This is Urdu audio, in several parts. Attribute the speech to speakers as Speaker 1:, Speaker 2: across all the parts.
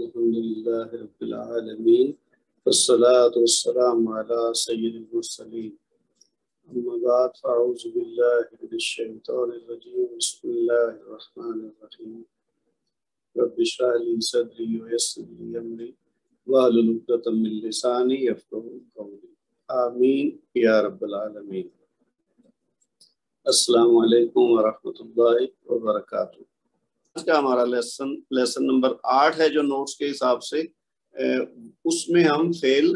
Speaker 1: الحمدللہ رب العالمین والصلاة والسلام علی سید المرسلین اما بعد فاعوذ باللہ من الشیطان الرجیم بسم اللہ الرحمن الرحیم رب اشرح لی صدری ویسر لی امری واحلل عقدۃ من لسانی یفقہوا قولی آمین یا رب العالمین۔ السلام علیکم ورحمۃ اللہ وبرکاتہ۔ آج کا ہمارا لیسن نمبر 8 ہے جو نوٹس کے حساب سے، اس میں ہم فعل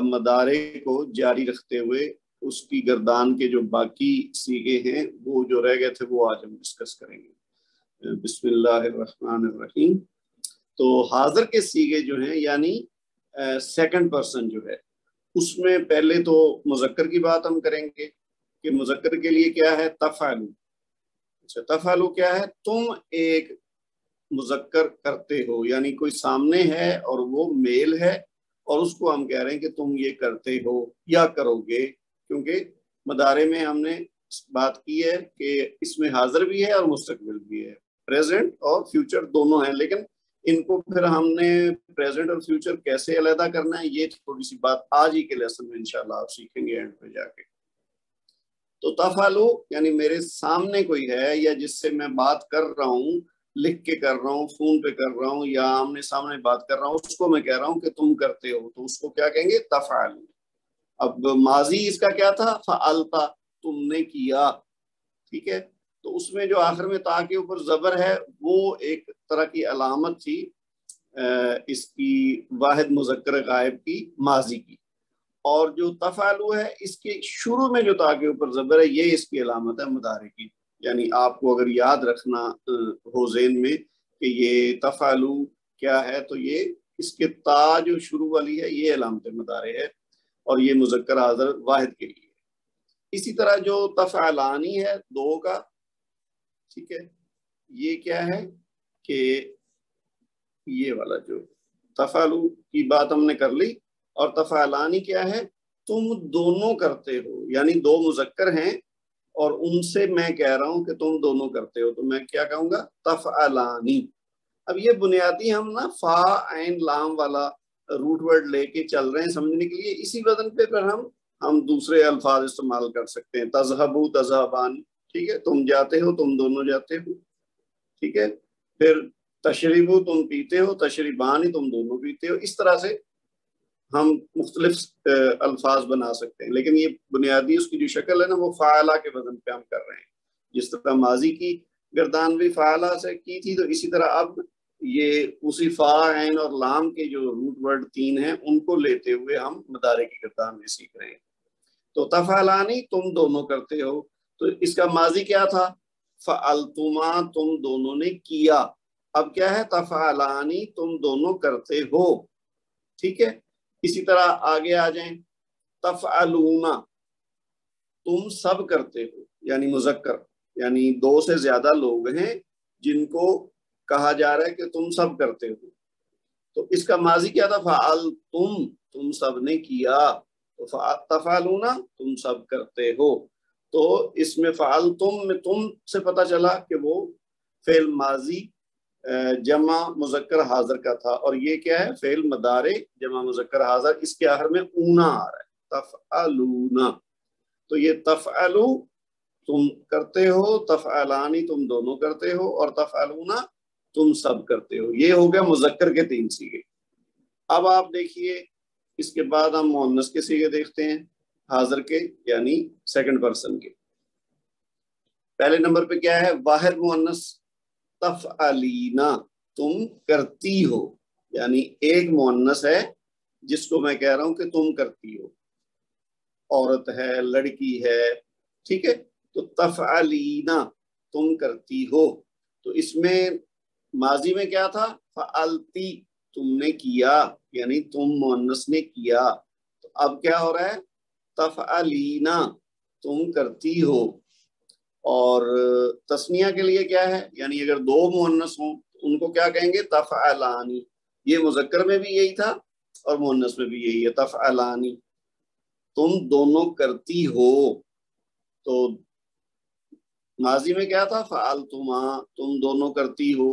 Speaker 1: مضارع کو جاری رکھتے ہوئے اس کی گردان کے جو باقی صیغے ہیں وہ جو رہ گئے تھے وہ آج ہم ڈسکس کریں گے۔ بسم اللہ الرحمن الرحیم۔ تو حاضر کے صیغے جو ہیں یعنی سیکنڈ پرسن جو ہے اس میں پہلے تو مذکر کی بات ہم کریں گے کہ مذکر کے لیے کیا ہے تفعلوا۔ اچھا، تفعلوا کیا ہے؟ تم ایک مذکر کرتے ہو، یعنی کوئی سامنے ہے اور وہ میل ہے اور اس کو ہم کہہ رہے ہیں کہ تم یہ کرتے ہو یا کرو گے، کیونکہ مضارع میں ہم نے بات کی ہے کہ اس میں حاضر بھی ہے اور مستقبل بھی ہے، پریزنٹ اور فیوچر دونوں ہیں، لیکن ان کو پھر ہم نے پریزنٹ اور فیوچر کیسے علیحدہ کرنا ہے یہ تھوڑی سی بات آج ہی کے لیسن میں انشاءاللہ آپ سیکھیں گے اینڈ پہ جا کے۔ تو تفعلوا یعنی میرے سامنے کوئی ہے یا جس سے میں بات کر رہا ہوں، لکھ کے کر رہا ہوں، فون پہ کر رہا ہوں یا آمنے سامنے بات کر رہا ہوں، اس کو میں کہہ رہا ہوں کہ تم کرتے ہو، تو اس کو کیا کہیں گے؟ تفعلوا۔ اب ماضی اس کا کیا تھا؟ فعلتا، تم نے کیا، ٹھیک ہے۔ تو اس میں جو آخر میں تا کے اوپر زبر ہے وہ ایک طرح کی علامت تھی اس کی واحد مذکر غائب کی، ماضی کی، اور جو تفعلوا ہے اس کے شروع میں جو تا کے اوپر زبر ہے یہ اس کی علامت ہے مضارع کی۔ یعنی آپ کو اگر یاد رکھنا ہو ذہن میں کہ یہ تفعلوا کیا ہے تو یہ اس کے تا جو شروع والی ہے یہ علامت مضارع ہے اور یہ مذکر حاضر واحد کے لیے۔ اسی طرح جو تفعلانی ہے دو کا، ٹھیک ہے، یہ کیا ہے کہ یہ والا جو تفعلوا کی بات ہم نے کر لی، اور تفعلانی کیا ہے؟ تم دونوں کرتے ہو، یعنی دو مذکر ہیں اور ان سے میں کہہ رہا ہوں کہ تم دونوں کرتے ہو، تو میں کیا کہوں گا؟ تفعلانی۔ اب یہ بنیادی ہم نا فا عین لام والا روٹ ورڈ لے کے چل رہے ہیں سمجھنے کے لیے، اسی وزن پہ پھر ہم دوسرے الفاظ استعمال کر سکتے ہیں، تذہبوا تذہبان، ٹھیک ہے، تم جاتے ہو، تم دونوں جاتے ہو، ٹھیک ہے۔ پھر تشربوا، تم پیتے ہو، تشربان، تم دونوں پیتے ہو۔ اس طرح سے ہم مختلف الفاظ بنا سکتے ہیں، لیکن یہ بنیادی اس کی جو شکل ہے نا وہ فاعلہ کے وزن پہ ہم کر رہے ہیں۔ جس طرح ماضی کی گردان بھی فاعلہ سے کی تھی، تو اسی طرح اب یہ اسی فا عین اور لام کے جو روٹ ورڈ تین ہیں ان کو لیتے ہوئے ہم مضارع کی گردان میں سیکھ رہے ہیں۔ تو تفعلانی، تم دونوں کرتے ہو، تو اس کا ماضی کیا تھا؟ فعلتما، تم دونوں نے کیا۔ اب کیا ہے؟ تفعلانی، تم دونوں کرتے ہو، ٹھیک ہے۔ اسی طرح آگے آ جائیں، تفعلون، تم سب کرتے ہو، یعنی مذکر، یعنی دو سے زیادہ لوگ ہیں جن کو کہا جا رہا ہے کہ تم سب کرتے ہو، تو اس کا ماضی کیا تھا؟ فعلتم، تم سب نے کیا، تو تفعلون، تم سب کرتے ہو۔ تو اس میں فعلتم میں تم سے پتہ چلا کہ وہ فعل ماضی جمع مذکر حاضر کا تھا، اور یہ کیا ہے؟ فعل مضارع جمع مذکر حاضر، اس کے آخر میں اونا آ رہا ہے، تفعلون۔ تو یہ تفعلوا تم کرتے ہو، تفعلانی تم دونوں کرتے ہو، اور تفعلون تم سب کرتے ہو۔ یہ ہو گیا مذکر کے تین صیغے۔ اب آپ دیکھیے اس کے بعد ہم مؤنث کے صیغے دیکھتے ہیں، حاضر کے یعنی سیکنڈ پرسن کے۔ پہلے نمبر پہ کیا ہے؟ واحد مؤنث تفعلینا، تم کرتی ہو، یعنی ایک مؤنث ہے جس کو میں کہہ رہا ہوں کہ تم کرتی ہو، عورت ہے، لڑکی ہے، ٹھیک ہے۔ تو تفعلینا، تم کرتی ہو، تو اس میں ماضی میں کیا تھا؟ فعلتی، تم نے کیا، یعنی تم مؤنث نے کیا۔ تو اب کیا ہو رہا ہے؟ تفعلینا، تم کرتی ہو۔ اور تسنیہ کے لیے کیا ہے؟ یعنی اگر دو مؤنث ہوں ان کو کیا کہیں گے؟ تفعلانی۔ یہ مذکر میں بھی یہی تھا اور مؤنث میں بھی یہی ہے، تفعلانی، تم دونوں کرتی ہو۔ تو ماضی میں کیا تھا؟ فعلتما، تم دونوں کرتی ہو،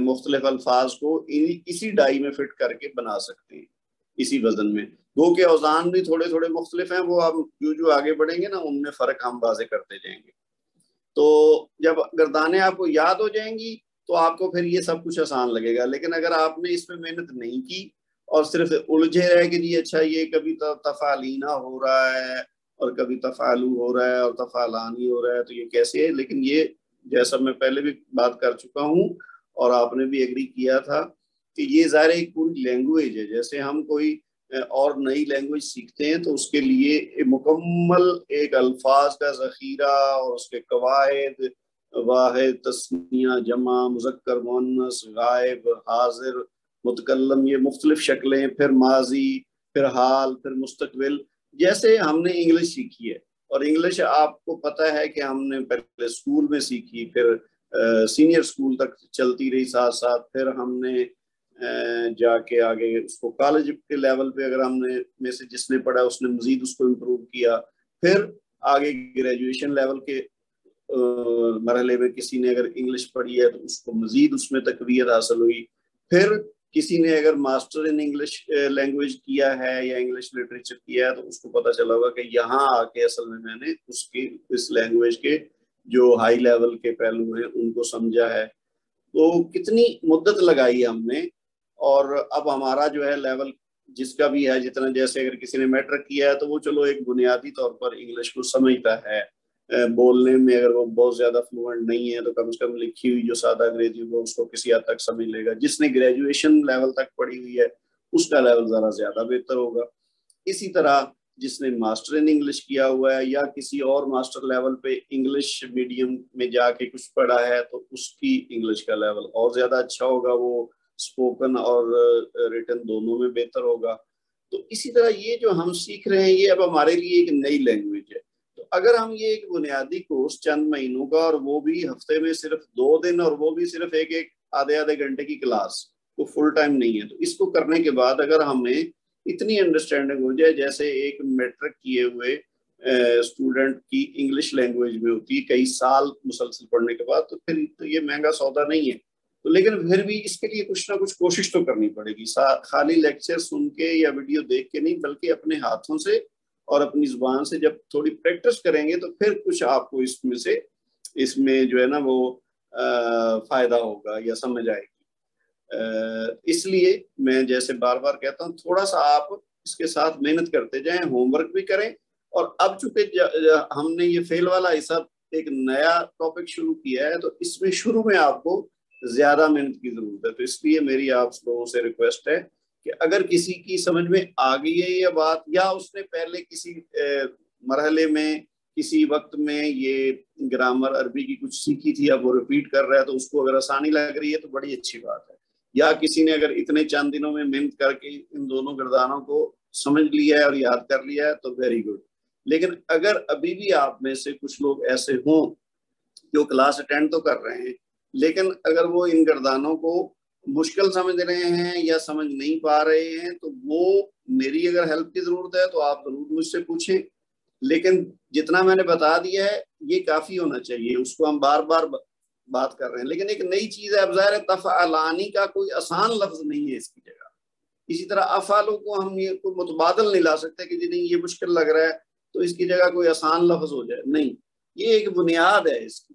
Speaker 1: مختلف الفاظ کو اسی ڈائی میں فٹ کر کے بنا سکتے ہیں اسی وزن میں. گو کے اوزان بھی تھوڑے تھوڑے مختلف ہیں, وہ اب جو آگے بڑھیں گے نا ان میں فرق ہم واضح کرتے جائیں گے. تو جب گردانیں آپ کو یاد ہو جائیں گی تو آپ کو پھر یہ سب کچھ آسان لگے گا. لیکن اگر آپ نے اس میں محنت نہیں کی اور صرف الجھے رہے کہ جی اچھا یہ کبھی تفعلینا ہو رہا ہے اور کبھی تفعلو ہو رہا ہے اور تفعلانی ہو رہا ہے, تو یہ کیسے ہے؟ لیکن یہ جیسا میں پہلے بھی بات کر چکا ہوں اور آپ نے بھی ایگری کیا تھا کہ یہ ظاہر ایک پوری لینگویج ہے. جیسے ہم کوئی اور نئی لینگویج سیکھتے ہیں تو اس کے لیے مکمل ایک الفاظ کا ذخیرہ اور اس کے قواعد, واحد, تثنیہ, جمع, مذکر, مؤنث, غائب, حاضر, متکلم, یہ مختلف شکلیں, پھر ماضی, پھر حال, پھر مستقبل. جیسے ہم نے انگلش سیکھی ہے, اور انگلش آپ کو پتہ ہے کہ ہم نے پہلے اسکول میں سیکھی, پھر سینئر اسکول تک چلتی رہی ساتھ ساتھ, پھر ہم نے جا کے آگے اس کو کالج کے لیول پہ اگر ہم نے میں سے جس نے پڑھا اس نے مزید اس کو امپروو کیا, پھر آگے گریجویشن لیول کے مرحلے میں کسی نے اگر انگلش پڑھی ہے تو اس کو مزید اس میں تقویت حاصل ہوئی, پھر کسی نے اگر ماسٹر ان انگلش لینگویج کیا ہے یا انگلش لٹریچر کیا ہے تو اس کو پتہ چلا ہوگا کہ یہاں آ کے اصل میں نے اس لینگویج کے جو ہائی لیول کے پہلو ہیں ان کو سمجھا ہے. تو کتنی مدت لگائی ہم نے, اور اب ہمارا جو ہے لیول جس کا بھی ہے, جتنا جیسے اگر کسی نے میٹرک کیا ہے تو وہ چلو ایک بنیادی طور پر انگلش کو سمجھتا ہے, بولنے میں اگر وہ بہت زیادہ فلوئنٹ نہیں ہے تو کم سے کم لکھی ہوئی جو سادہ انگریزی ہو اس کو کسی حد تک سمجھ لے گا. جس نے گریجویشن لیول تک پڑھی ہوئی ہے اس کا لیول ذرا زیادہ بہتر ہوگا. اسی طرح جس نے ماسٹر ان انگلش کیا ہوا ہے یا کسی اور ماسٹر لیول پہ انگلش میڈیم میں جا کے کچھ پڑھا ہے تو اس کی انگلش کا لیول اور زیادہ اچھا ہوگا, وہ اسپوکن اور ریٹن دونوں میں بہتر ہوگا. تو اسی طرح یہ جو ہم سیکھ رہے ہیں یہ اب ہمارے لیے ایک نئی لینگویج ہے. تو اگر ہم یہ ایک بنیادی کورس چند مہینوں کا, اور وہ بھی ہفتے میں صرف 2 دن, اور وہ بھی صرف ایک آدھے گھنٹے کی کلاس, وہ فل ٹائم نہیں ہے, تو اس کو کرنے کے بعد اگر ہمیں اتنی انڈرسٹینڈنگ ہو جائے جیسے ایک میٹرک کیے ہوئے اسٹوڈنٹ کی انگلش لینگویج میں ہوتی ہے کئی سال مسلسل پڑھنے کے بعد, تو پھر تو یہ مہنگا سودا نہیں ہے. تو لیکن پھر بھی اس کے لیے کچھ نہ کچھ کوشش تو کرنی پڑے گی, خالی لیکچر سن کے یا ویڈیو دیکھ کے نہیں, بلکہ اپنے ہاتھوں سے اور اپنی زبان سے جب تھوڑی پریکٹس کریں گے تو پھر کچھ آپ کو اس میں جو ہے نا وہ فائدہ ہوگا یا سمجھ آئے گی. اس لیے میں جیسے بار بار کہتا ہوں تھوڑا سا آپ اس کے ساتھ محنت کرتے جائیں, ہوم ورک بھی کریں. اور اب چونکہ ہم نے یہ فیل والا حصہ ایک نیا ٹاپک شروع کیا ہے تو اس میں شروع میں آپ کو زیادہ محنت کی ضرورت ہے. تو اس لیے میری آپ لوگوں سے ریکویسٹ ہے کہ اگر کسی کی سمجھ میں آ گئی ہے یہ بات, یا اس نے پہلے کسی مرحلے میں کسی وقت میں یہ گرامر عربی کی کچھ سیکھی تھی, اب وہ ریپیٹ کر رہا ہے تو اس کو اگر آسانی لگ رہی ہے تو بڑی اچھی بات ہے. یا کسی نے اگر اتنے چند دنوں میں محنت کر کے ان دونوں گردانوں کو سمجھ لیا ہے اور یاد کر لیا ہے تو ویری گڈ. لیکن اگر ابھی بھی آپ میں سے کچھ لوگ ایسے ہوں جو کلاس اٹینڈ تو کر رہے ہیں لیکن اگر وہ ان گردانوں کو مشکل سمجھ رہے ہیں یا سمجھ نہیں پا رہے ہیں تو وہ میری اگر ہیلپ کی ضرورت ہے تو آپ ضرور مجھ سے پوچھیں. لیکن جتنا میں نے بتا دیا ہے یہ کافی ہونا چاہیے, اس کو ہم بار بار بات کر رہے ہیں. لیکن ایک نئی چیز ہے, اب ظاہر تفعلانی کا کوئی آسان لفظ نہیں ہے اس کی جگہ. اسی طرح افعالوں کو ہم یہ کوئی متبادل نہیں لا سکتے کہ جی نہیں یہ مشکل لگ رہا ہے تو اس کی جگہ کوئی آسان لفظ ہو جائے, نہیں, یہ ایک بنیاد ہے اس کی.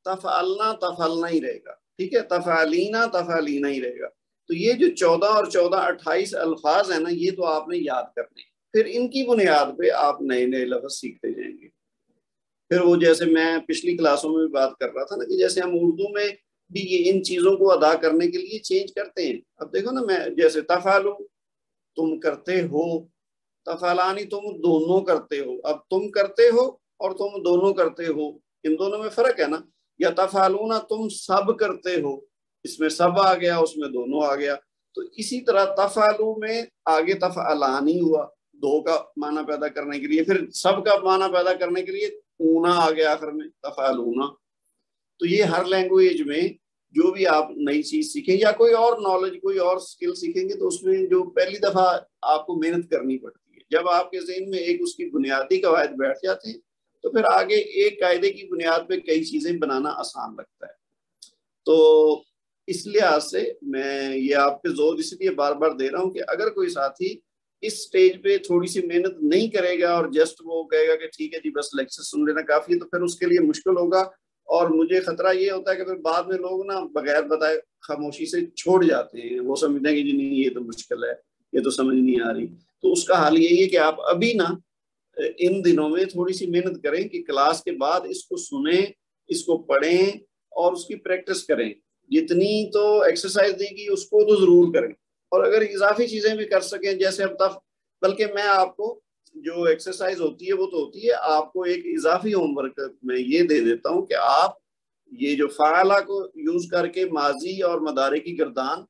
Speaker 1: تفعلنا تفعلنا ہی رہے گا, ٹھیک ہے, تفعلینا تفعلینا ہی رہے گا. تو یہ جو 14 اور 14 28 الفاظ ہیں نا یہ تو آپ نے یاد کرنے, پھر ان کی بنیاد پہ آپ نئے نئے لفظ سیکھتے جائیں گے. پھر وہ جیسے میں پچھلی کلاسوں میں بھی بات کر رہا تھا نا کہ جیسے ہم اردو میں بھی یہ ان چیزوں کو ادا کرنے کے لیے چینج کرتے ہیں. اب دیکھو نا, میں جیسے تفعلو تم کرتے ہو, تفعلانی تم دونوں کرتے ہو. اب تم کرتے ہو اور تم دونوں کرتے ہو, ان دونوں میں فرق ہے نا. یا تفعلونا تم سب کرتے ہو, اس میں سب آ گیا اس میں دونوں آ گیا. تو اسی طرح تفعلو میں آگے تفعلانی ہوا دو کا معنی پیدا کرنے کے لیے, پھر سب کا معنی پیدا کرنے کے لیے اونا آ گیا آخر میں تفعلونا. تو یہ ہر لینگویج میں جو بھی آپ نئی چیز سیکھیں یا کوئی اور نالج کوئی اور سکل سیکھیں گے تو اس میں جو پہلی دفعہ آپ کو محنت کرنی پڑتی ہے, جب آپ کے ذہن میں ایک اس کی بنیادی قواعد بیٹھ جاتے ہیں تو پھر آگے ایک قاعدے کی بنیاد پہ کئی چیزیں بنانا آسان لگتا ہے. تو اس لحاظ سے میں یہ آپ پہ زور اس لیے بار بار دے رہا ہوں کہ اگر کوئی ساتھی اس سٹیج پہ تھوڑی سی محنت نہیں کرے گا اور جسٹ وہ کہے گا کہ ٹھیک ہے جی بس لیکچر سن لینا کافی ہے، تو پھر اس کے لیے مشکل ہوگا، اور مجھے خطرہ یہ ہوتا ہے کہ پھر بعد میں لوگ نا بغیر بتائے خاموشی سے چھوڑ جاتے ہیں، وہ سمجھتے ہیں کہ جی نہیں یہ تو مشکل ہے، یہ تو سمجھ نہیں آ رہی۔ تو اس کا حل یہی ہے کہ آپ ابھی نا ان دنوں میں تھوڑی سی محنت کریں کہ کلاس کے بعد اس کو سنیں، اس کو پڑھیں اور اس کی پریکٹس کریں، جتنی تو ایکسرسائز دی گئی اس کو تو ضرور کریں، اور اگر اضافی چیزیں بھی کر سکیں جیسے اب تک، بلکہ میں آپ کو جو ایکسرسائز ہوتی ہے وہ تو ہوتی ہے، آپ کو ایک اضافی ہوم ورک میں یہ دے دیتا ہوں کہ آپ یہ جو فعلہ کو یوز کر کے ماضی اور مضارع کی گردان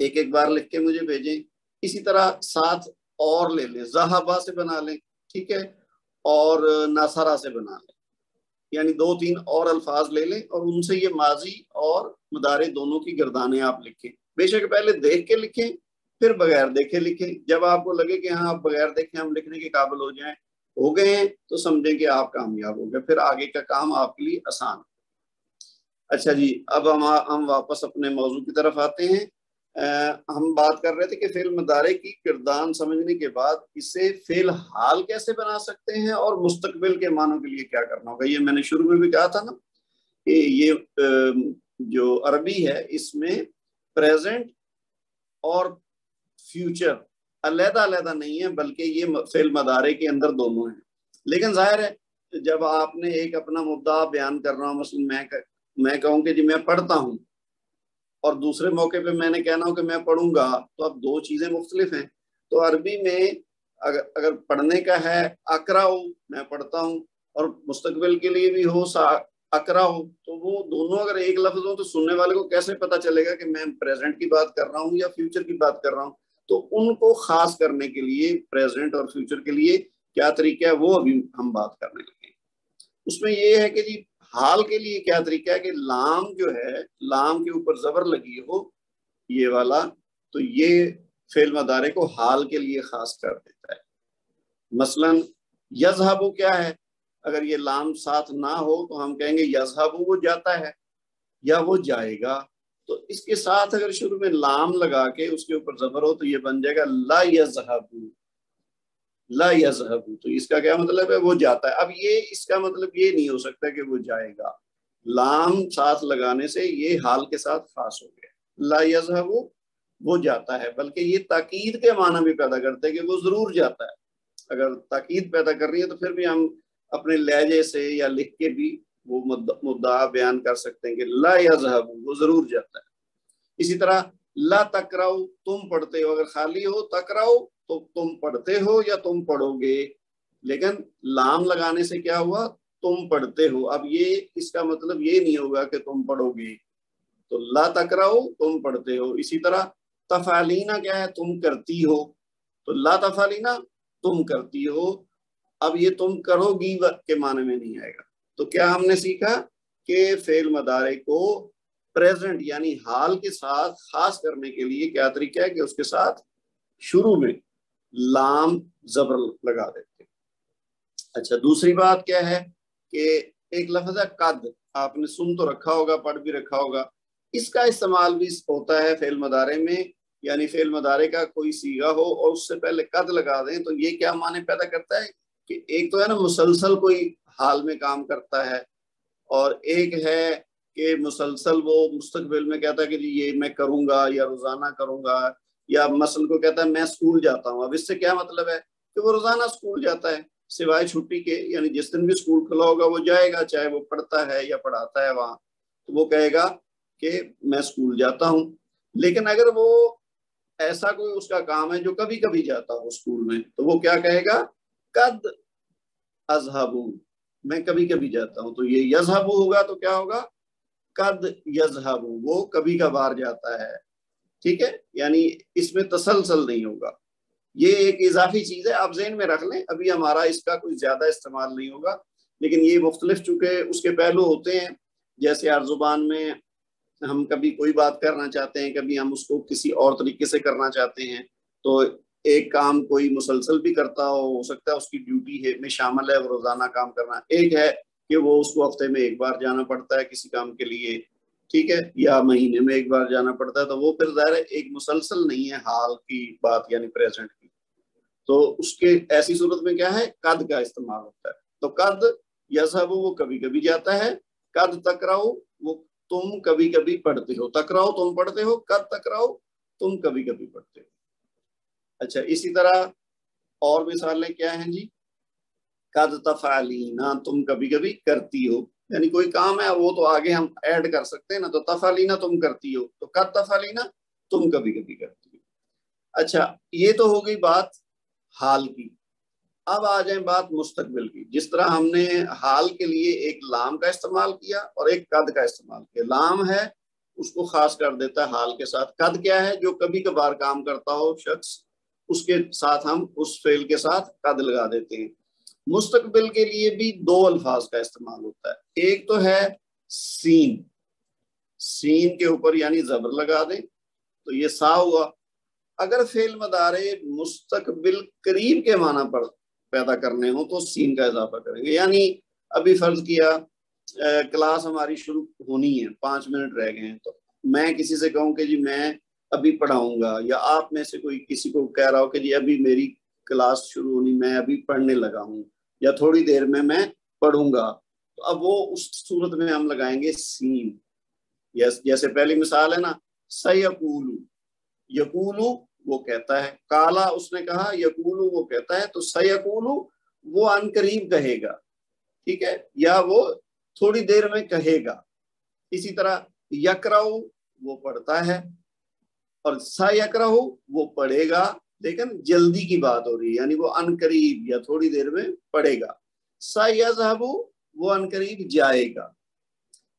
Speaker 1: ایک ایک بار لکھ کے مجھے بھیجیں، اسی طرح ساتھ اور لے لیں، ذہبہ سے بنا لیں، ٹھیک ہے، اور ناصرہ سے بنا لیں، یعنی 2-3 اور الفاظ لے لیں اور ان سے یہ ماضی اور مضارع دونوں کی گردانیں آپ لکھیں، بے شک پہلے دیکھ کے لکھیں پھر بغیر دیکھے لکھیں، جب آپ کو لگے کہ ہاں آپ بغیر دیکھے ہم لکھنے کے قابل ہو گئے ہیں تو سمجھیں کہ آپ کامیاب ہو گئے، پھر آگے کا کام آپ کے لیے آسان۔ اچھا جی، اب ہم واپس اپنے موضوع کی طرف آتے ہیں۔ ہم بات کر رہے تھے کہ فعل مضارع کی گردان سمجھنے کے بعد اسے فعل حال کیسے بنا سکتے ہیں اور مستقبل کے معنوں کے لیے کیا کرنا ہوگا۔ یہ میں نے شروع میں بھی کہا تھا نا کہ یہ جو عربی ہے اس میں پریزنٹ اور فیوچر علیحدہ علیحدہ نہیں ہے، بلکہ یہ فعل مضارع کے اندر دونوں ہیں، لیکن ظاہر ہے جب آپ نے ایک اپنا مدعا بیان کر رہا ہوں، مثلا میں کہوں کہ جی میں پڑھتا ہوں، اور دوسرے موقع پہ میں نے کہنا ہو کہ میں پڑھوں گا، تو اب دو چیزیں مختلف ہیں۔ تو عربی میں اگر پڑھنے کا ہے اقرأ، میں پڑھتا ہوں، اور مستقبل کے لیے بھی ہو اقرأ، تو وہ دونوں اگر ایک لفظ ہو تو سننے والے کو کیسے پتا چلے گا کہ میں پریزنٹ کی بات کر رہا ہوں یا فیوچر کی بات کر رہا ہوں۔ تو ان کو خاص کرنے کے لیے پریزنٹ اور فیوچر کے لیے کیا طریقہ ہے وہ ابھی ہم بات کرنے لگے۔ اس میں یہ ہے کہ جی حال کے لیے کیا طریقہ ہے کہ لام جو ہے، لام کے اوپر زبر لگی ہو یہ والا، تو یہ فعل مضارع کو حال کے لیے خاص کر دیتا ہے۔ مثلا یذہب کیا ہے، اگر یہ لام ساتھ نہ ہو تو ہم کہیں گے یذہب وہ جاتا ہے یا وہ جائے گا، تو اس کے ساتھ اگر شروع میں لام لگا کے اس کے اوپر زبر ہو تو یہ بن جائے گا لا یذہب، لا یذہب، تو اس کا کیا مطلب ہے وہ جاتا ہے۔ اب یہ اس کا مطلب یہ نہیں ہو سکتا کہ وہ جائے گا، لام ساتھ لگانے سے یہ حال کے ساتھ خاص ہو گیا، لا یذہب وہ جاتا ہے، بلکہ یہ تاکید کے معنی بھی پیدا کرتے ہیں کہ وہ ضرور جاتا ہے۔ اگر تاکید پیدا کر رہی ہے تو پھر بھی ہم اپنے لہجے سے یا لکھ کے بھی وہ مدعا بیان کر سکتے ہیں کہ لا یذہب وہ ضرور جاتا ہے۔ اسی طرح لا تقرأ تم پڑھتے ہو، اگر خالی ہو تقرأ تو تم پڑھتے ہو یا تم پڑھو گے، لیکن لام لگانے سے کیا ہوا تم پڑھتے ہو، اب یہ اس کا مطلب یہ نہیں ہوگا کہ تم پڑھو گے، تو لا تقرأ تم پڑھتے ہو۔ اسی طرح تفعلینا کیا ہے، تم کرتی ہو، تو لا تفعلینا تم کرتی ہو، اب یہ تم کرو گی کے معنی میں نہیں آئے گا۔ تو کیا ہم نے سیکھا کہ فعل مضارع کو پریزنٹ یعنی حال کے ساتھ خاص کرنے کے لیے کیا طریقہ ہے کہ اس کے ساتھ شروع میں لام زبر لگا دیتے۔ اچھا، دوسری بات کیا ہے کہ ایک لفظ ہے قد، آپ نے سن تو رکھا ہوگا، پڑھ بھی رکھا ہوگا، اس کا استعمال بھی ہوتا ہے فعل مضارع میں، یعنی فعل مضارع کا کوئی صیغہ ہو اور اس سے پہلے قد لگا دیں تو یہ کیا معنی پیدا کرتا ہے کہ ایک تو ہے نا مسلسل کوئی حال میں کام کرتا ہے، اور ایک ہے کہ مسلسل وہ مستقبل میں کہتا ہے کہ جی یہ میں کروں گا یا روزانہ کروں گا، یا مثلا کو کہتا ہے میں اسکول جاتا ہوں۔ اب اس سے کیا مطلب ہے کہ وہ روزانہ اسکول جاتا ہے سوائے چھٹی کے، یعنی جس دن بھی اسکول کھلا ہوگا وہ جائے گا، چاہے وہ پڑھتا ہے یا پڑھاتا ہے وہاں، تو وہ کہے گا کہ میں اسکول جاتا ہوں۔ لیکن اگر وہ ایسا کوئی اس کا کام ہے جو کبھی کبھی جاتا ہو اسکول میں، تو وہ کیا کہے گا قد اذهب، میں کبھی کبھی جاتا ہوں، تو یہ یذهب ہوگا تو کیا ہوگا قد یذهب، وہ کبھی کبھار جاتا ہے، ٹھیک ہے، یعنی اس میں تسلسل نہیں ہوگا۔ یہ ایک اضافی چیز ہے، آپ ذہن میں رکھ لیں، ابھی ہمارا اس کا کوئی زیادہ استعمال نہیں ہوگا، لیکن یہ مختلف چونکہ اس کے پہلو ہوتے ہیں، جیسے ہر زبان میں ہم کبھی کوئی بات کرنا چاہتے ہیں، کبھی ہم اس کو کسی اور طریقے سے کرنا چاہتے ہیں، تو ایک کام کوئی مسلسل بھی کرتا ہو سکتا ہے اس کی ڈیوٹی ہے میں شامل ہے وہ روزانہ کام کرنا، ایک ہے کہ وہ اس کو ہفتے میں ایک بار جانا پڑتا ہے کسی کام کے لیے، ٹھیک ہے, یا مہینے میں ایک بار جانا پڑتا ہے, تو وہ پھر ظاہر ہے ایک مسلسل نہیں ہے حال کی بات یعنی پریزنٹ کی. تو اس کے ایسی صورت میں کیا ہے, قد کا استعمال ہوتا ہے. تو قد یذهب وہ کبھی کبھی جاتا ہے, قد تقرأ وہ تم کبھی کبھی پڑھتے ہو, تقرأ تم پڑھتے ہو, قد تقرأ تم کبھی کبھی پڑھتے ہو. اچھا اسی طرح اور مثالیں کیا ہیں جی, قد تفعلینا تم کبھی کبھی کرتی ہو, یعنی کوئی کام ہے وہ تو آگے ہم ایڈ کر سکتے ہیں نا, تو تفعلینا تم کرتی ہو, تو قد تفعلینا تم کبھی کبھی کرتی ہو. اچھا یہ تو ہو گئی بات حال کی. اب آ جائیں بات مستقبل کی. جس طرح ہم نے حال کے لیے ایک لام کا استعمال کیا اور ایک قد کا استعمال کیا. لام ہے اس کو خاص کر دیتا ہے حال کے ساتھ. قد کیا ہے, جو کبھی کبھار کام کرتا ہو شخص, اس کے ساتھ ہم اس فعل کے ساتھ قد لگا دیتے ہیں. مستقبل کے لیے بھی دو الفاظ کا استعمال ہوتا ہے. ایک تو ہے سین, سین کے اوپر یعنی زبر لگا دیں تو یہ سا ہوا. اگر فعل مضارع مستقبل قریب کے معنی پر پیدا کرنے ہوں تو سین کا اضافہ کریں گے. یعنی ابھی فرض کیا کلاس ہماری شروع ہونی ہے, 5 منٹ رہ گئے ہیں, تو میں کسی سے کہوں کہ جی میں ابھی پڑھاؤں گا, یا آپ میں سے کوئی کسی کو کہہ رہا ہو کہ جی ابھی میری کلاس شروع ہونی, میں ابھی پڑھنے لگا ہوں, یا تھوڑی دیر میں پڑھوں گا, تو اب وہ اس صورت میں ہم لگائیں گے سین. جیسے پہلی مثال ہے نا, سیقولو, یقولو وہ کہتا ہے, کالا اس نے کہا, یقولو وہ کہتا ہے, تو سیقولو وہ ان قریب کہے گا, ٹھیک ہے, یا وہ تھوڑی دیر میں کہے گا. اسی طرح یقرأو وہ پڑھتا ہے, اور سیقرأ وہ پڑھے گا, لیکن جلدی کی بات ہو رہی ہے, یعنی وہ ان قریب یا تھوڑی دیر میں پڑھے گا. سیذهب وہ ان قریب جائے گا.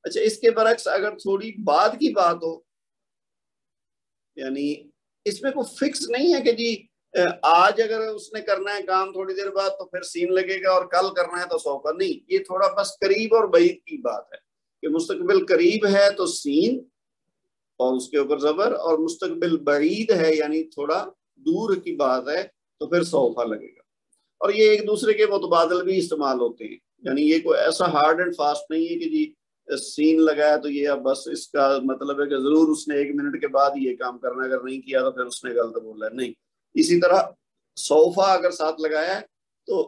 Speaker 1: اچھا اس کے برعکس اگر تھوڑی بعد کی بات ہو, یعنی اس میں کوئی فکس نہیں ہے کہ جی آج اگر اس نے کرنا ہے کام تھوڑی دیر بعد تو پھر سین لگے گا, اور کل کرنا ہے تو سوف. نہیں, یہ تھوڑا بس قریب اور بعید کی بات ہے کہ مستقبل قریب ہے تو سین اور اس کے اوپر زبر, اور مستقبل بعید ہے یعنی تھوڑا دور کی بات ہے تو پھر سوفا لگے گا. اور یہ ایک دوسرے کے متبادل بھی استعمال ہوتے ہیں, یعنی یہ کوئی ایسا ہارڈ اینڈ فاسٹ نہیں ہے کہ جی سین لگایا تو یہ اب بس اس کا مطلب ہے کہ ضرور اس نے 1 منٹ کے بعد یہ کام کرنا, اگر نہیں کیا تو پھر اس نے غلط بولا ہے. نہیں, اسی طرح سوفا اگر ساتھ لگایا ہے تو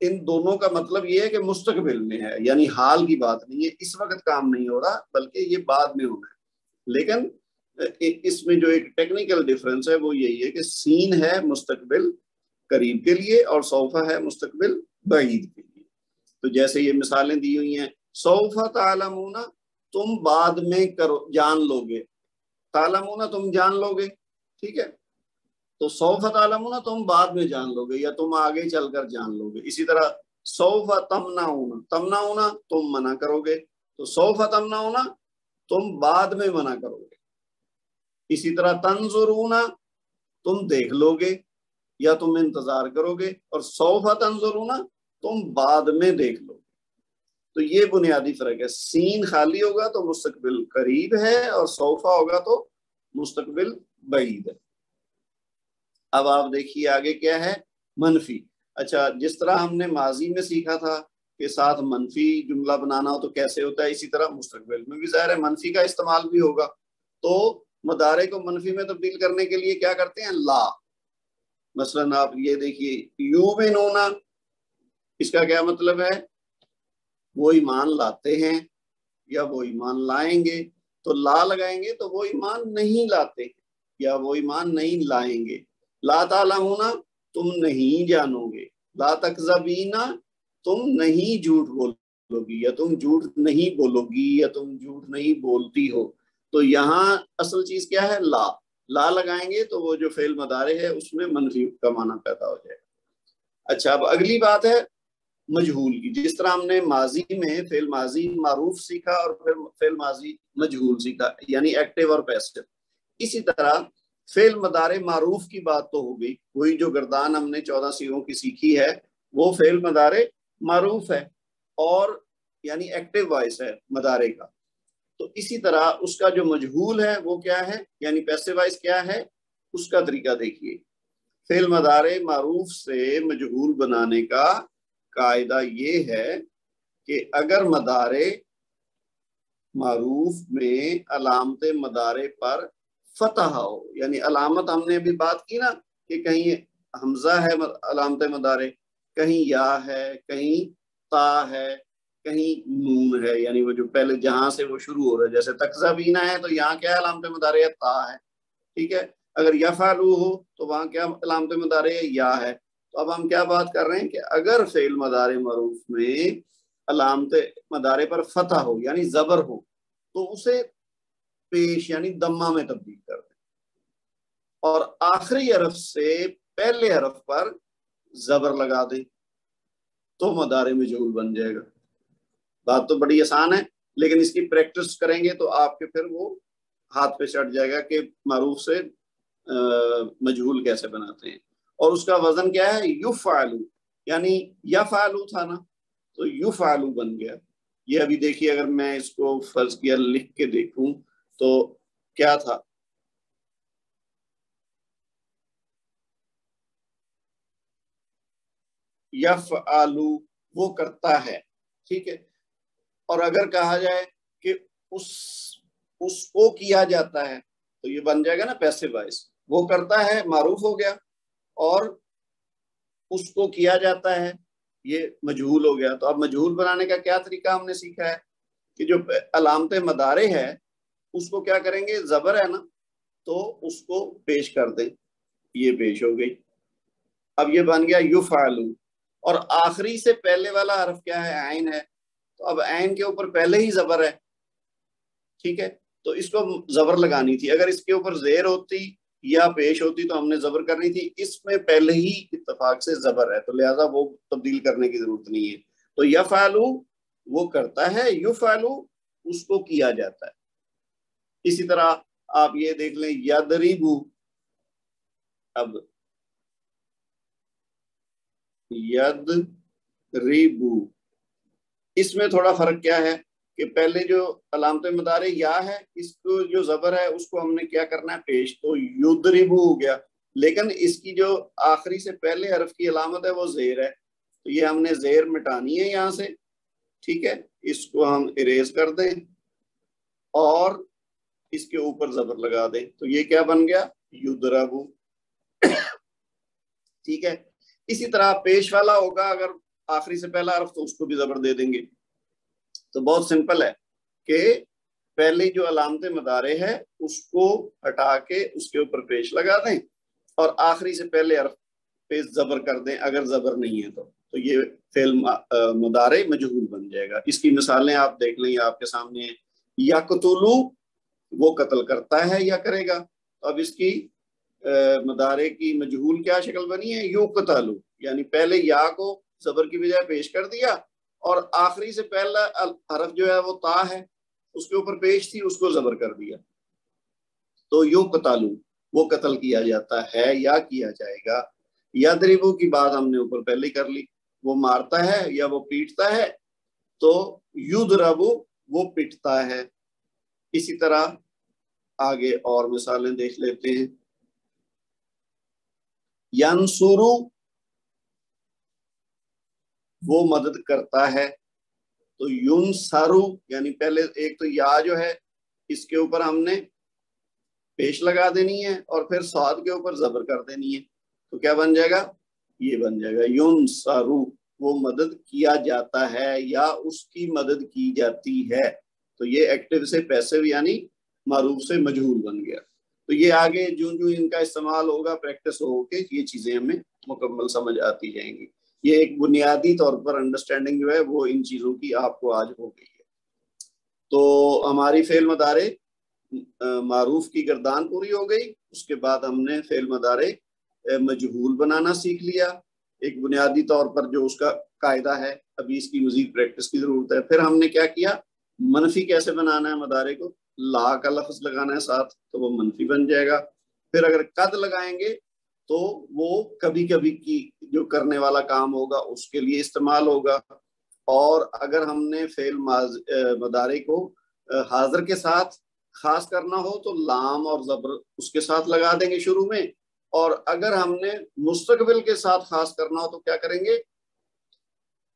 Speaker 1: ان دونوں کا مطلب یہ ہے کہ مستقبل میں ہے, یعنی حال کی بات نہیں ہے, اس وقت کام نہیں ہو رہا بلکہ یہ بعد میں ہونا ہے. لیکن اس میں جو ایک ٹیکنیکل ڈفرنس ہے وہ یہی ہے کہ سین ہے مستقبل قریب کے لیے اور سوفا ہے مستقبل بعید کے لیے. تو جیسے یہ مثالیں دی ہوئی ہیں, سوف تعلمون تم بعد میں کرو جان لو گے, تعلمون تم جان لو گے, ٹھیک ہے, تو سوف تعلمون تم بعد میں جان لو گے یا تم آگے چل کر جان لو گے. اسی طرح سوف تمنعون, تمنعون تم منع کرو گے, تو سوف تمنعون تم بعد میں منع کرو گے. اسی طرح تنظرون تم دیکھ لو گے یا تم انتظار کرو گے, اور سوف تنظرون تم بعد میں دیکھ لو گے. تو یہ بنیادی فرق ہے. سین خالی ہوگا تو مستقبل قریب ہے, اور سوفا ہوگا تو مستقبل بعید ہے. اب آپ دیکھیے آگے کیا ہے, منفی. اچھا جس طرح ہم نے ماضی میں سیکھا تھا کہ ساتھ منفی جملہ بنانا ہو تو کیسے ہوتا ہے, اسی طرح مستقبل میں بھی ظاہر ہے منفی کا استعمال بھی ہوگا. تو مضارع کو منفی میں تبدیل کرنے کے لیے کیا کرتے ہیں, لا. مثلا آپ یہ دیکھیے, یؤمنون اس کا کیا مطلب ہے, وہ ایمان لاتے ہیں یا وہ ایمان لائیں گے. تو لا لگائیں گے تو وہ ایمان نہیں لاتے یا وہ ایمان نہیں لائیں گے. لا تعلمون تم نہیں جانو گے. لا تکذبین تم نہیں جھوٹ بولو گی یا تم جھوٹ نہیں بولو گی یا تم جھوٹ نہیں بولتی ہو. تو یہاں اصل چیز کیا ہے, لا. لا لگائیں گے تو وہ جو فعل مضارع ہے اس میں منفی کا معنی پیدا ہو جائے گا. اچھا اب اگلی بات ہے مجہول کی. جس طرح ہم نے ماضی میں فعل ماضی معروف سیکھا اور پھر فعل ماضی مجہول سیکھا, یعنی ایکٹیو اور پیسو. اسی طرح فعل مضارع معروف کی بات تو ہو گئی, وہی جو گردان ہم نے 14 سیغوں کی سیکھی ہے وہ فعل مضارع معروف ہے اور یعنی ایکٹیو وائس ہے مضارع کا. تو اسی طرح اس کا جو مجہول ہے وہ کیا ہے, یعنی پیسو وائس کیا ہے, اس کا طریقہ دیکھیے. فعل مضارع معروف سے مجہول بنانے کا قاعدہ یہ ہے کہ اگر مضارع معروف میں علامت مدارے پر فتح ہو، یعنی علامت ہم نے ابھی بات کی نا کہ کہیں حمزہ ہے علامت مدارے، کہیں یا ہے، کہیں تا ہے، کہیں نون ہے، یعنی وہ جو پہلے جہاں سے وہ شروع ہو رہا ہے، جیسے تکذبینا ہے تو یہاں کیا علامت مدارے ہے؟ تا ہے، ٹھیک ہے۔ اگر یفعلو ہو تو وہاں کیا علامت مدارے ہے؟ یا ہے۔ تو اب ہم کیا بات کر رہے ہیں کہ اگر فعل مضارع معروف میں علامت مدارے پر فتح ہو یعنی زبر ہو تو اسے پیش یعنی دمہ میں تبدیل کر دیں، اور آخری حرف سے پہلے حرف پر زبر لگا دیں تو مدارع مجہول بن جائے گا۔ بات تو بڑی آسان ہے، لیکن اس کی پریکٹس کریں گے تو آپ کے پھر وہ ہاتھ پہ چڑھ جائے گا کہ معروف سے مجہول کیسے بناتے ہیں۔ اور اس کا وزن کیا ہے؟ یفعلو، یعنی یفعلو تھا نا تو یفعلو بن گیا۔ یہ ابھی دیکھیے اگر میں اس کو فرض کیا لکھ کے دیکھوں تو کیا تھا؟ یفعلو وہ کرتا ہے، ٹھیک ہے۔ اور اگر کہا جائے کہ اس کو کیا جاتا ہے تو یہ بن جائے گا نا پیسو وائس، وہ کرتا ہے معروف ہو گیا اور اس کو کیا جاتا ہے یہ مجہول ہو گیا۔ تو اب مجہول بنانے کا کیا طریقہ ہم نے سیکھا ہے کہ جو علامت مدارے ہے اس کو کیا کریں گے؟ زبر ہے نا تو اس کو پیش کر دیں، یہ پیش ہو گئی۔ اب یہ بن گیا یفعلو، اور آخری سے پہلے والا حرف کیا ہے؟ عین ہے، تو اب عین کے اوپر پہلے ہی زبر ہے، ٹھیک ہے، تو اس کو زبر لگانی تھی۔ اگر اس کے اوپر زیر ہوتی یا پیش ہوتی تو ہم نے زبر کرنی تھی، اس میں پہلے ہی اتفاق سے زبر ہے تو لہٰذا وہ تبدیل کرنے کی ضرورت نہیں ہے۔ تو یفعلو وہ کرتا ہے، یفعلو اس کو کیا جاتا ہے۔ اسی طرح آپ یہ دیکھ لیں یضربو، اب یضربو اس میں تھوڑا فرق کیا ہے کہ پہلے جو علامت مدارے یا ہے اس کو جو زبر ہے اس کو ہم نے کیا کرنا ہے؟ پیش، تو یضربو ہو گیا، لیکن اس کی جو آخری سے پہلے حرف کی علامت ہے وہ زیر ہے، تو یہ ہم نے زیر مٹانی ہے یہاں سے، ٹھیک ہے، اس کو ہم اریز کر دیں اور اس کے اوپر زبر لگا دیں تو یہ کیا بن گیا؟ یضربو، ٹھیک ہے۔ اسی طرح پیش والا ہوگا اگر آخری سے پہلا حرف تو اس کو بھی زبر دے دیں گے۔ تو بہت سمپل ہے کہ پہلے جو علامت مدارے ہے اس کو ہٹا کے اس کے اوپر پیش لگا دیں اور آخری سے پہلے حرف پہ زبر کر دیں اگر زبر نہیں ہے تو یہ فعل مدارے مجہول بن جائے گا۔ اس کی مثالیں آپ دیکھ لیں، آپ کے سامنے یقتلو وہ قتل کرتا ہے یا کرے گا، تو اب اس کی مدارے کی مجہول کیا شکل بنی ہے؟ یقتلو، یعنی پہلے یا کو زبر کی بجائے پیش کر دیا اور آخری سے پہلا حرف جو ہے وہ تا ہے اس کے اوپر پیش تھی اس کو زبر کر دیا، تو یقتلو وہ قتل کیا جاتا ہے یا کیا جائے گا۔ یضربو کی بات ہم نے اوپر پہلے کر لی، وہ مارتا ہے یا وہ پیٹتا ہے، تو یضربو وہ پیٹتا ہے۔ اسی طرح آگے اور مثالیں دیکھ لیتے ہیں۔ ینصرو وہ مدد کرتا ہے، تو ینصرو یعنی پہلے ایک تو یا جو ہے اس کے اوپر ہم نے پیش لگا دینی ہے اور پھر صاد کے اوپر زبر کر دینی ہے، تو کیا بن جائے گا؟ یہ بن جائے گا ینصرو وہ مدد کیا جاتا ہے یا اس کی مدد کی جاتی ہے، تو یہ ایکٹیو سے پیسو یعنی معروف سے مجہول بن گیا۔ تو یہ آگے جو ان کا استعمال ہوگا پریکٹس ہو کے یہ چیزیں ہمیں مکمل سمجھ آتی جائیں گی۔ یہ ایک بنیادی طور پر انڈرسٹینڈنگ جو ہے وہ ان چیزوں کی آپ کو آج ہو گئی ہے۔ تو ہماری فعل مدارے معروف کی گردان پوری ہو گئی، اس کے بعد ہم نے فعل مدارے مجہول بنانا سیکھ لیا ایک بنیادی طور پر جو اس کا قاعدہ ہے، ابھی اس کی مزید پریکٹس کی ضرورت ہے۔ پھر ہم نے کیا کیا؟ منفی کیسے بنانا ہے مدارے کو، لا کا لفظ لگانا ہے ساتھ تو وہ منفی بن جائے گا۔ پھر اگر قد لگائیں گے تو وہ کبھی کبھی کی جو کرنے والا کام ہوگا اس کے لیے استعمال ہوگا، اور اگر ہم نے فعل مدارے کو حاضر کے ساتھ خاص کرنا ہو تو لام اور زبر اس کے ساتھ لگا دیں گے شروع میں، اور اگر ہم نے مستقبل کے ساتھ خاص کرنا ہو تو کیا کریں گے؟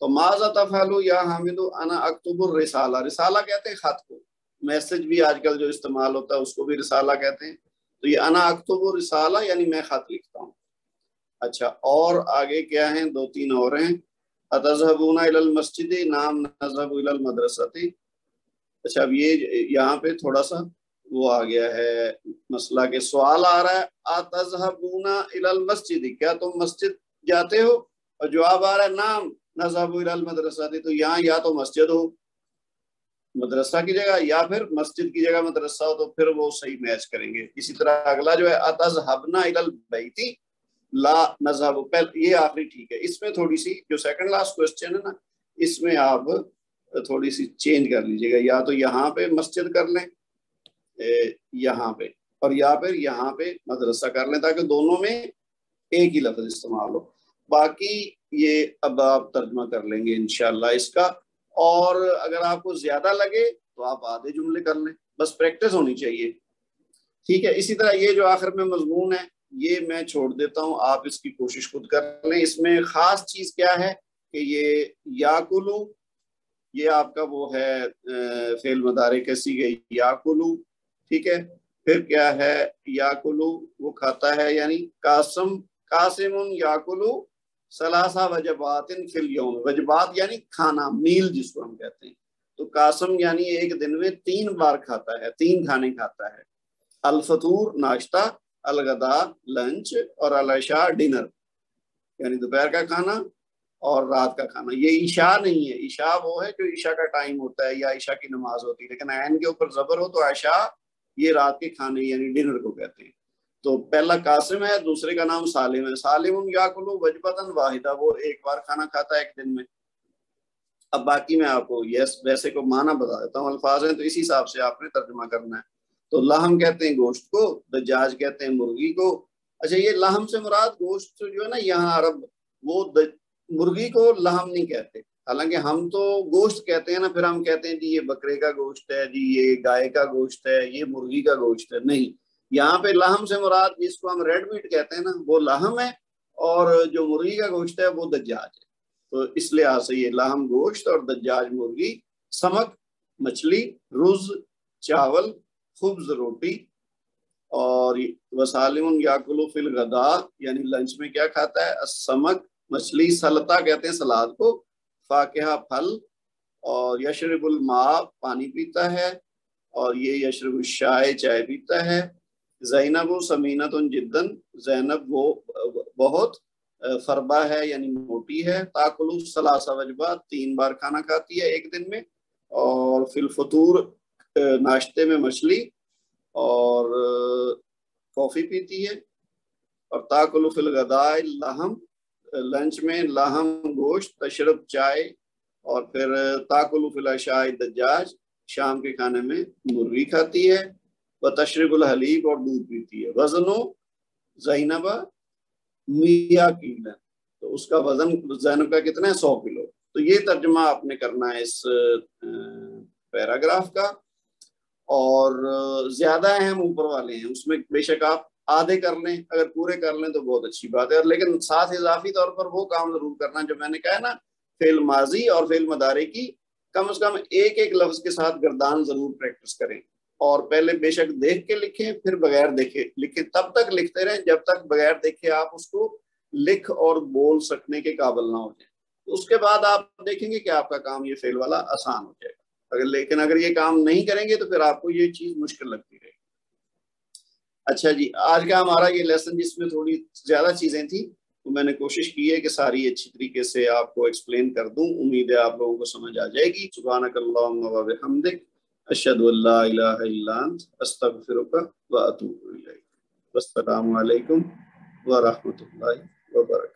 Speaker 1: تو ماذا تفعلو یا حامدو انا اکتب الرسالہ، رسالہ کہتے ہیں خط کو، میسج بھی آج کل جو استعمال ہوتا ہے اس کو بھی رسالہ کہتے ہیں، تو یہ انا اکتب الرسالہ یعنی میں خط لکھتا ہوں۔ اچھا اور آگے کیا ہیں، دو تین اور ہیں، اتذهبون الی المسجد، نعم نذهب الی المدرسۃ۔ اچھا اب یہ یہاں پہ تھوڑا سا وہ آ گیا ہے مسئلہ کے سوال آ رہا ہے، اتذهبون الی المسجد، کیا تم مسجد جاتے ہو، اور جواب آ رہا ہے نعم نذهب الی المدرسۃ، تو یہاں یا تو مسجد ہو مدرسہ کی جگہ یا پھر مسجد کی جگہ مدرسہ ہو، تو پھر وہ صحیح میچ کریں گے۔ اسی طرح اگلا جو ہے اتذهبن الی البیت لا نذهب، یہ آخری ٹھیک ہے، اس میں تھوڑی سی جو سیکنڈ لاسٹ کوسچن ہے نا، اس میں آپ تھوڑی سی چینج کر لیجیے گا، یا تو یہاں پہ مسجد کر لیں یہاں پہ، اور یا پھر یہاں پہ مدرسہ کر لیں، تاکہ دونوں میں ایک ہی لفظ استعمال ہو۔ باقی یہ اب آپ ترجمہ کر لیں گے انشاءاللہ اس کا، اور اگر آپ کو زیادہ لگے تو آپ آدھے جملے کر لیں، بس پریکٹس ہونی چاہیے، ٹھیک ہے۔ اسی طرح یہ جو آخر میں مضمون ہے یہ میں چھوڑ دیتا ہوں، آپ اس کی کوشش خود کر لیں۔ اس میں خاص چیز کیا ہے کہ یہ یاکلو، یہ آپ کا وہ ہے فعل مضارع کے صیغے یاکلو، ٹھیک ہے۔ پھر کیا ہے، یاکلو وہ کھاتا ہے، یعنی قاسم یاکلو ثلاثہ وجبات فی الیوم، وجبات یعنی کھانا، میل جس کو ہم کہتے ہیں، تو قاسم یعنی ایک دن میں 3 بار کھاتا ہے، 3 کھانے کھاتا ہے، الفطور ناشتہ، الغداء لنچ، اور العشاء ڈنر یعنی دوپہر کا کھانا اور رات کا کھانا۔ یہ عشاء نہیں ہے، عشاء وہ ہے جو عشاء کا ٹائم ہوتا ہے یا عشاء کی نماز ہوتی ہے، لیکن عین کے اوپر زبر ہو تو عشاء یہ رات کے کھانے یعنی ڈنر کو کہتے ہیں۔ تو پہلا قاسم ہے، دوسرے کا نام سالم ہے، سالم یاکلو وجبتن واحدہ، وہ ایک بار کھانا کھاتا ہے ایک دن میں۔ اب باقی میں آپ کو ویسے کو معنی بتا دیتا ہوں، الفاظ ہیں تو اسی حساب سے آپ نے ترجمہ کرنا ہے۔ تو لحم کہتے ہیں گوشت کو، دجاج کہتے ہیں مرغی کو۔ اچھا یہ لحم سے مراد گوشت جو ہے نا، یہاں عرب وہ مرغی کو لحم نہیں کہتے، حالانکہ ہم تو گوشت کہتے ہیں نا، پھر ہم کہتے ہیں جی یہ بکرے کا گوشت ہے، جی یہ گائے کا گوشت ہے، یہ مرغی کا گوشت ہے، نہیں، یہاں پہ لحم سے مراد جس کو ہم ریڈ میٹ کہتے ہیں نا وہ لحم ہے، اور جو مرغی کا گوشت ہے وہ دجاج ہے۔ تو اس لحاظ سے یہ لحم گوشت اور دجاج مرغی، سمک مچھلی، رز چاول، خبز روٹی، اور وسالم یاکلو فی الغداء یعنی لنچ میں کیا کھاتا ہے، السمک مچھلی، سلطہ کہتے ہیں سلاد کو، فاکہہ پھل، اور یشرب الماء پانی پیتا ہے، اور یہ یشرب الشائے چائے پیتا ہے، زینب سمینۃ جدا، زینب وہ بہت فربا ہے یعنی موٹی ہے، تاکلو ثلاثہ وجبات 3 بار کھانا کھاتی ہے ایک دن میں، اور فی الفطور ناشتے میں مچھلی اور کافی پیتی ہے، اور تاکلو فی الغداء لحم، لنچ میں لحم گوشت، تشرب چائے، اور پھر تاکلو فی العشاء دجاج، شام کے کھانے میں مرغی کھاتی ہے، و تشرب الحلیب اور دودھ پیتی ہے، وزن زینب 100 کیلو، تو اس کا وزن زینب کا کتنا ہے، 100 کلو۔ تو یہ ترجمہ آپ نے کرنا ہے اس پیراگراف کا، اور زیادہ اہم اوپر والے ہیں، اس میں بے شک آپ آدھے کر لیں، اگر پورے کر لیں تو بہت اچھی بات ہے، لیکن ساتھ اضافی طور پر وہ کام ضرور کرنا جو میں نے کہا نا، فعل ماضی اور فعل مضارع کی کم از کم ایک لفظ کے ساتھ گردان ضرور پریکٹس کریں، اور پہلے بے شک دیکھ کے لکھیں، پھر بغیر دیکھے لکھیں، تب تک لکھتے رہیں جب تک بغیر دیکھے آپ اس کو لکھ اور بول سکنے کے قابل نہ ہو جائیں، اس کے بعد آپ دیکھیں گے کہ آپ کا کام یہ فعل والا آسان ہو جائے گا، لیکن اگر یہ کام نہیں کریں گے تو پھر آپ کو یہ چیز مشکل لگتی رہے گی۔ اچھا جی، آج کا ہمارا یہ لیسن جس میں تھوڑی زیادہ چیزیں تھیں، تو میں نے کوشش کی ہے کہ ساری اچھی طریقے سے آپ کو ایکسپلین کر دوں، امید ہے آپ لوگوں کو سمجھ آ جائے گی۔ سبحانک اللہم و بحمدک، اشہد ان لا الہ الا انت، استغفرک و اتوب الیک۔ السلام علیکم ورحمۃ اللہ وبرکاتہ۔